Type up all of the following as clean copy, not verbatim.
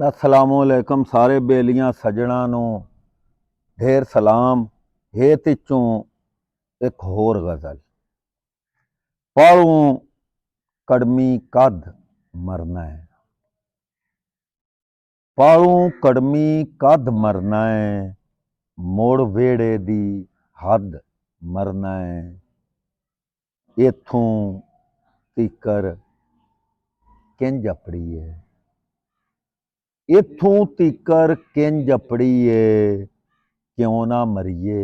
अस्सलामुअलैकुम सारे बेलियां सजणा नूं ढेर सलाम। हे तिचों एक होर गज़ल पालूं कड़मी कद मरना है। पालूं कड़मी कद मरना है, मुड़ वेड़े दी हद मरना है। इत्थों तिकर किंज अपड़ी है, इत्थों तिकर किंज अपड़ी है, क्यों ना मरीए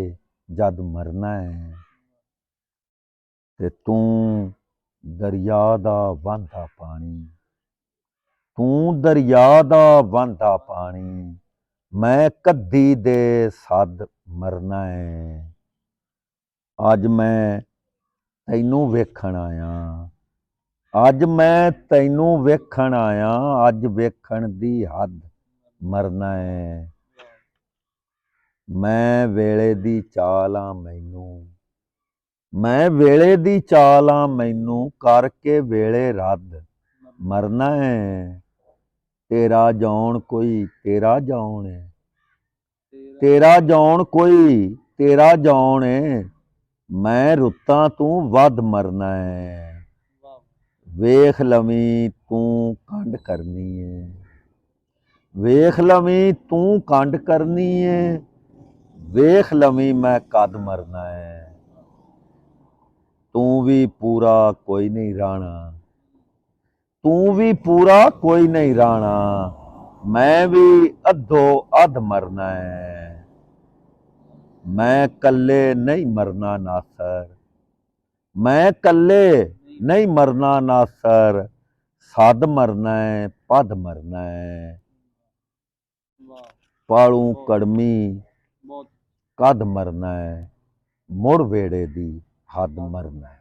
जद मरना है। ते तू दरिया दा वांधा पानी, तू दरिया दा वांधा पानी, मैं कद्दी दे सद मरना है। अज मैं तैनू वेखण आया, अज मैं तैनू वेखण आया, अज वेखण दी हद मरना है। मैं वेले दी चाल आ मैनू, मैं वेले दी चाल आ मैनू, करके वेले रद मरना है। तेरा जौन कोई तेरा जौन है, तेरा जौन कोई तेरा जौन है, मैं रुत्तां तू वध मरना है। वेख लवी तू कंड करनी है, वेख लवी तू कंड करनी है, वेख लवी मैं कद मरना है। तू भी पूरा कोई नहीं राणा, तू भी पूरा कोई नहीं राणा, मैं भी अद्धो अध मरना है। मैं कल्ले नहीं मरना नासर, मैं कल्ले नहीं मरना नासर, सद मरना है पद मरना है। पालू कड़मी कद मरना है, मुड़ वेड़े दी हद मरना है।